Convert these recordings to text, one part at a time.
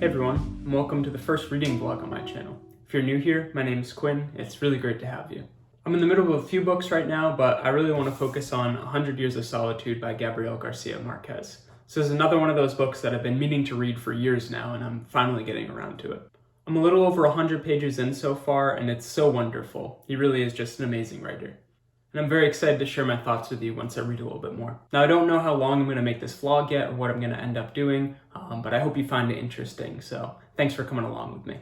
Hey everyone, and welcome to the first reading vlog on my channel. If you're new here, my name is Quinn. It's really great to have you. I'm in the middle of a few books right now, but I really want to focus on 100 Years of Solitude by Gabriel Garcia Marquez. So this is another one of those books that I've been meaning to read for years now, and I'm finally getting around to it. I'm a little over 100 pages in so far, and it's so wonderful. He really is just an amazing writer. And I'm very excited to share my thoughts with you once I read a little bit more. Now, I don't know how long I'm going to make this vlog yet or what I'm going to end up doing, but I hope you find it interesting, so thanks for coming along with me.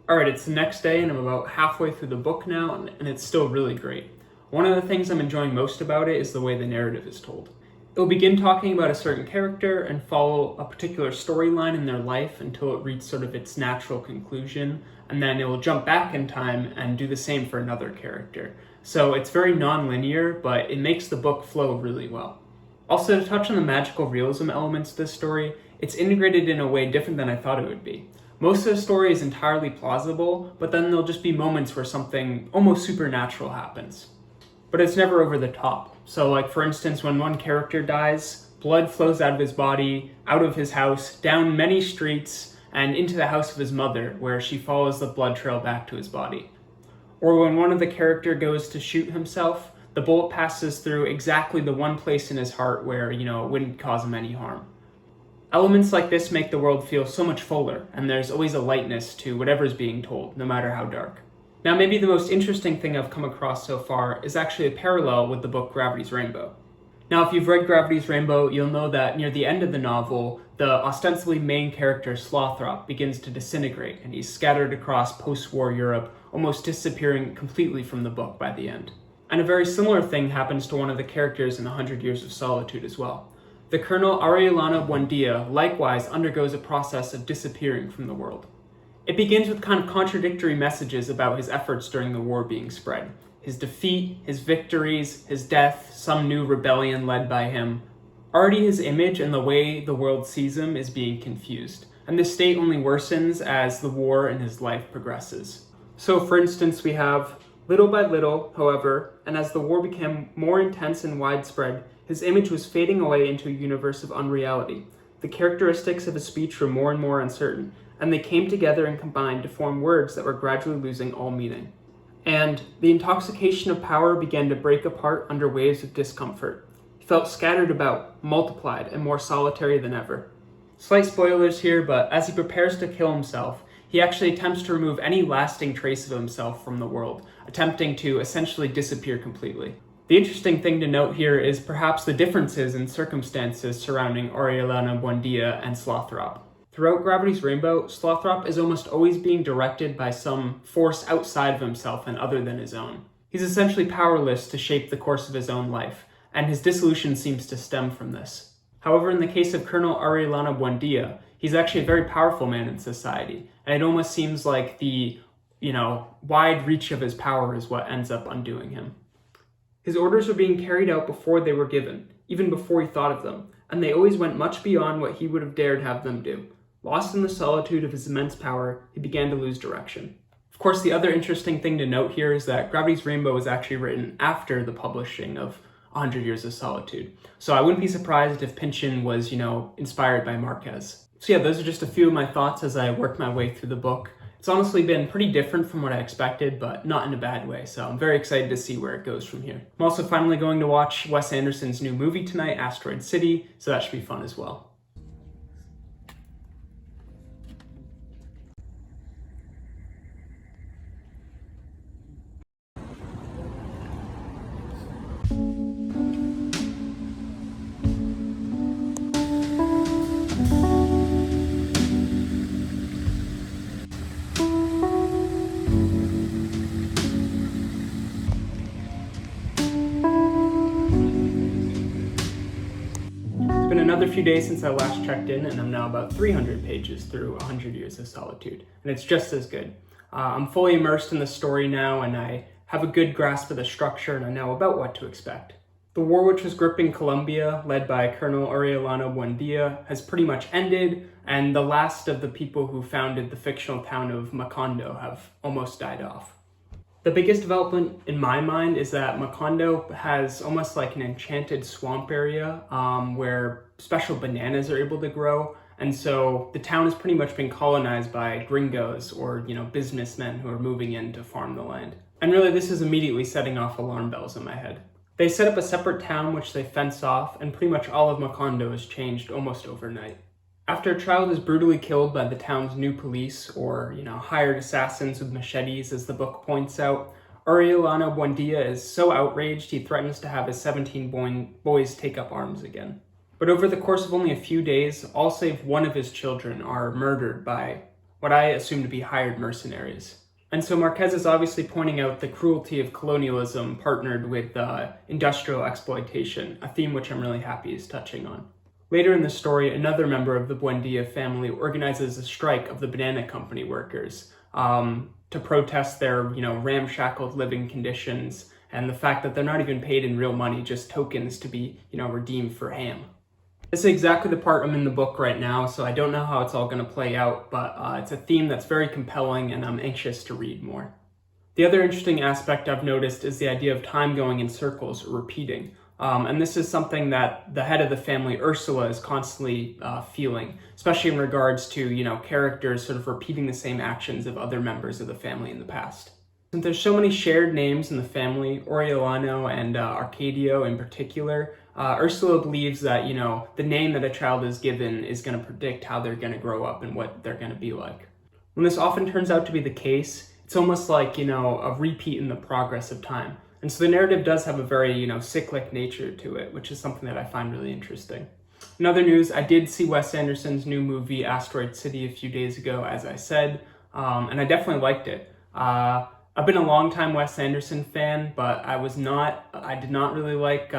Alright, it's the next day and I'm about halfway through the book now, and it's still really great. One of the things I'm enjoying most about it is the way the narrative is told. It'll begin talking about a certain character and follow a particular storyline in their life until it reaches sort of its natural conclusion, and then it will jump back in time and do the same for another character. So it's very non-linear, but it makes the book flow really well. Also, to touch on the magical realism elements of this story, it's integrated in a way different than I thought it would be. Most of the story is entirely plausible, but then there'll just be moments where something almost supernatural happens. But it's never over the top. So like for instance, when one character dies, blood flows out of his body, out of his house, down many streets, and into the house of his mother, where she follows the blood trail back to his body. Or when one of the character goes to shoot himself, the bullet passes through exactly the one place in his heart where, it wouldn't cause him any harm. Elements like this make the world feel so much fuller, and there's always a lightness to whatever's being told, no matter how dark. Now, maybe the most interesting thing I've come across so far is actually a parallel with the book Gravity's Rainbow. Now, if you've read Gravity's Rainbow, you'll know that near the end of the novel, the ostensibly main character Slothrop begins to disintegrate, and he's scattered across post-war Europe, almost disappearing completely from the book by the end. And a very similar thing happens to one of the characters in 100 Years of Solitude as well. The Colonel Arielana Buendia likewise undergoes a process of disappearing from the world. It begins with kind of contradictory messages about his efforts during the war being spread. His defeat, his victories, his death, some new rebellion led by him. Already his image and the way the world sees him is being confused, and this state only worsens as the war in his life progresses. So for instance, we have, little by little, however, and as the war became more intense and widespread, his image was fading away into a universe of unreality. The characteristics of his speech were more and more uncertain, and they came together and combined to form words that were gradually losing all meaning. And the intoxication of power began to break apart under waves of discomfort. He felt scattered about, multiplied, and more solitary than ever. Slight spoilers here, but as he prepares to kill himself, he actually attempts to remove any lasting trace of himself from the world, attempting to essentially disappear completely. The interesting thing to note here is perhaps the differences in circumstances surrounding Arielana Buendia and Slothrop. Throughout Gravity's Rainbow, Slothrop is almost always being directed by some force outside of himself and other than his own. He's essentially powerless to shape the course of his own life, and his dissolution seems to stem from this. However, in the case of Colonel Arellano Buendia, he's actually a very powerful man in society, and it almost seems like the wide reach of his power is what ends up undoing him. His orders were being carried out before they were given, even before he thought of them, and they always went much beyond what he would have dared have them do. Lost in the solitude of his immense power, he began to lose direction. Of course, the other interesting thing to note here is that Gravity's Rainbow was actually written after the publishing of 100 Years of Solitude. So I wouldn't be surprised if Pynchon was, inspired by Marquez. So yeah, those are just a few of my thoughts as I worked my way through the book. It's honestly been pretty different from what I expected, but not in a bad way, so I'm very excited to see where it goes from here. I'm also finally going to watch Wes Anderson's new movie tonight, Asteroid City, so that should be fun as well. It's been another few days since I last checked in, and I'm now about 300 pages through 100 Years of Solitude, and it's just as good. I'm fully immersed in the story now, and I have a good grasp of the structure, and I know about what to expect. The war which was gripping Colombia, led by Colonel Arellano Buendia, has pretty much ended, and the last of the people who founded the fictional town of Macondo have almost died off. The biggest development in my mind is that Macondo has almost like an enchanted swamp area where special bananas are able to grow. And so the town has pretty much been colonized by gringos or, businessmen who are moving in to farm the land. And really this is immediately setting off alarm bells in my head. They set up a separate town which they fence off, and pretty much all of Macondo has changed almost overnight. After a child is brutally killed by the town's new police, or, hired assassins with machetes, as the book points out, Arellano Buendia is so outraged he threatens to have his 17 boys take up arms again. But over the course of only a few days, all save one of his children are murdered by what I assume to be hired mercenaries. And so Marquez is obviously pointing out the cruelty of colonialism partnered with industrial exploitation, a theme which I'm really happy he's touching on. Later in the story, another member of the Buendia family organizes a strike of the banana company workers to protest their, ramshackled living conditions and the fact that they're not even paid in real money, just tokens to be, redeemed for ham. This is exactly the part I'm in the book right now, so I don't know how it's all going to play out, but it's a theme that's very compelling and I'm anxious to read more. The other interesting aspect I've noticed is the idea of time going in circles or repeating. And this is something that the head of the family, Ursula, is constantly feeling, especially in regards to, characters sort of repeating the same actions of other members of the family in the past. Since there's so many shared names in the family, Orellano and Arcadio in particular, Ursula believes that, the name that a child is given is going to predict how they're going to grow up and what they're going to be like. When this often turns out to be the case, it's almost like, a repeat in the progress of time. And so the narrative does have a very, cyclic nature to it, which is something that I find really interesting. In other news, I did see Wes Anderson's new movie, Asteroid City, a few days ago, as I said, and I definitely liked it. I've been a long-time Wes Anderson fan, but I did not really like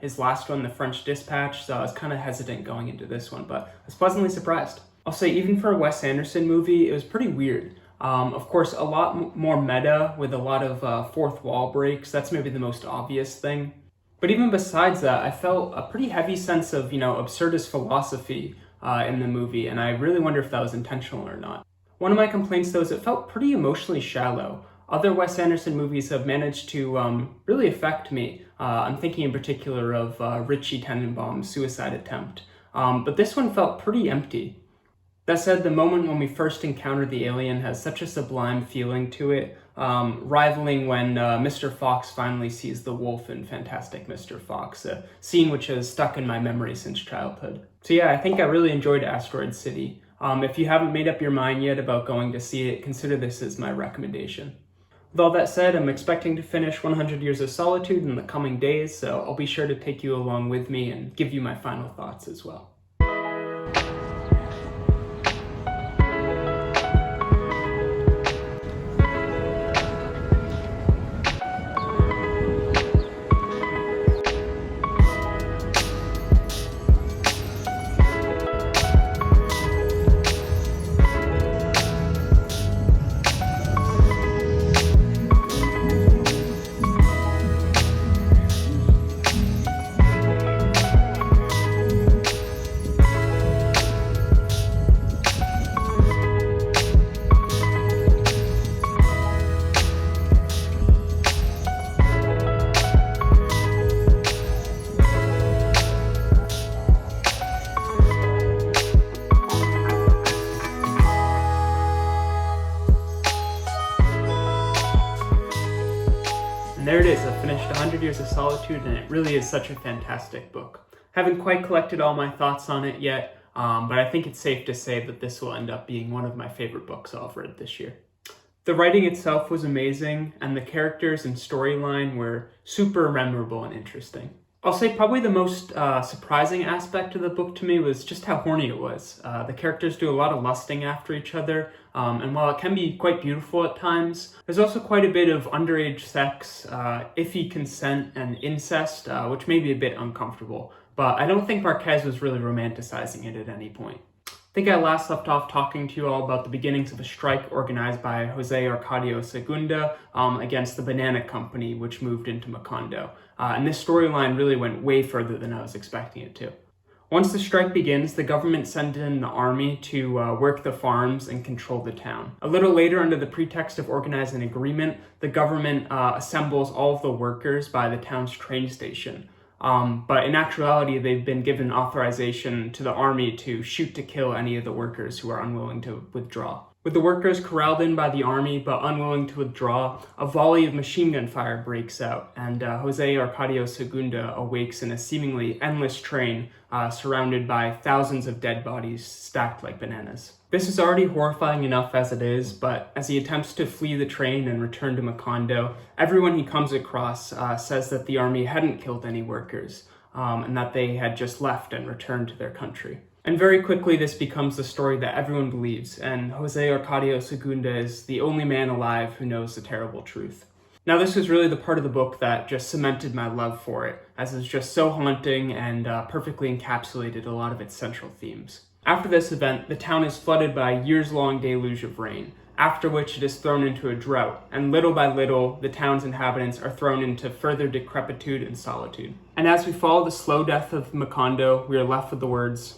his last one, The French Dispatch, so I was kind of hesitant going into this one, but I was pleasantly surprised. I'll say even for a Wes Anderson movie, it was pretty weird. Of course, a lot more meta with a lot of fourth wall breaks. That's maybe the most obvious thing. But even besides that, I felt a pretty heavy sense of, absurdist philosophy in the movie, and I really wonder if that was intentional or not. One of my complaints, though, is it felt pretty emotionally shallow. Other Wes Anderson movies have managed to really affect me. I'm thinking in particular of Richie Tenenbaum's Suicide Attempt. But this one felt pretty empty. That said, the moment when we first encounter the alien has such a sublime feeling to it, rivaling when Mr. Fox finally sees the wolf in Fantastic Mr. Fox, a scene which has stuck in my memory since childhood. So yeah, I think I really enjoyed Asteroid City. If you haven't made up your mind yet about going to see it, consider this as my recommendation. With all that said, I'm expecting to finish 100 Years of Solitude in the coming days, so I'll be sure to take you along with me and give you my final thoughts as well. Years of Solitude, and it really is such a fantastic book. Haven't quite collected all my thoughts on it yet, but I think it's safe to say that this will end up being one of my favorite books I've read this year. The writing itself was amazing, and the characters and storyline were super memorable and interesting. I'll say probably the most surprising aspect of the book to me was just how horny it was. The characters do a lot of lusting after each other, and while it can be quite beautiful at times, there's also quite a bit of underage sex, iffy consent, and incest, which may be a bit uncomfortable. But I don't think Marquez was really romanticizing it at any point. I think I last left off talking to you all about the beginnings of a strike organized by Jose Arcadio Segunda against the Banana Company, which moved into Macondo. And this storyline really went way further than I was expecting it to. Once the strike begins, the government sends in the army to work the farms and control the town. A little later, under the pretext of organizing an agreement, the government assembles all of the workers by the town's train station. But in actuality, they've been given authorization to the army to shoot to kill any of the workers who are unwilling to withdraw. With the workers corralled in by the army but unwilling to withdraw, a volley of machine gun fire breaks out, and Jose Arcadio Segunda awakes in a seemingly endless train surrounded by thousands of dead bodies stacked like bananas. This is already horrifying enough as it is, but as he attempts to flee the train and return to Macondo, everyone he comes across says that the army hadn't killed any workers, and that they had just left and returned to their country. And very quickly this becomes the story that everyone believes, and Jose Arcadio Segunda is the only man alive who knows the terrible truth. Now this was really the part of the book that just cemented my love for it, as it's just so haunting and perfectly encapsulated a lot of its central themes. After this event, the town is flooded by a years-long deluge of rain, after which it is thrown into a drought, and little by little, the town's inhabitants are thrown into further decrepitude and solitude. And as we follow the slow death of Macondo, we are left with the words,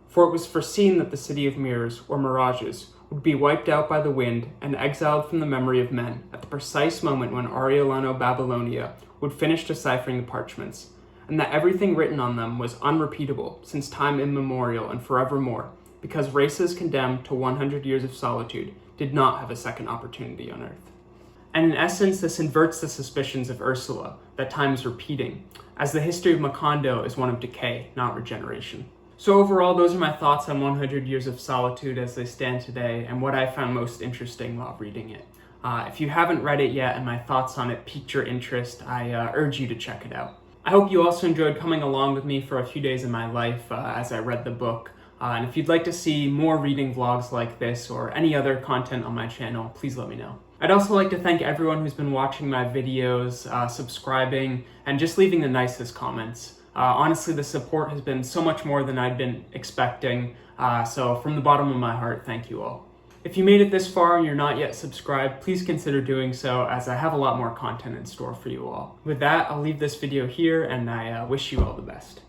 "For it was foreseen that the city of mirrors, or mirages, would be wiped out by the wind and exiled from the memory of men at the precise moment when Ariolano Babylonia would finish deciphering the parchments, and that everything written on them was unrepeatable since time immemorial and forevermore, because races condemned to 100 years of solitude did not have a second opportunity on earth." And in essence, this inverts the suspicions of Ursula that time is repeating, as the history of Macondo is one of decay, not regeneration. So overall, those are my thoughts on 100 Years of Solitude as they stand today, and what I found most interesting while reading it. If you haven't read it yet and my thoughts on it piqued your interest, I urge you to check it out. I hope you also enjoyed coming along with me for a few days in my life as I read the book. And if you'd like to see more reading vlogs like this or any other content on my channel, please let me know. I'd also like to thank everyone who's been watching my videos, subscribing, and just leaving the nicest comments. Honestly, the support has been so much more than I'd been expecting, so from the bottom of my heart, thank you all. If you made it this far and you're not yet subscribed, please consider doing so, as I have a lot more content in store for you all. With that, I'll leave this video here, and I wish you all the best.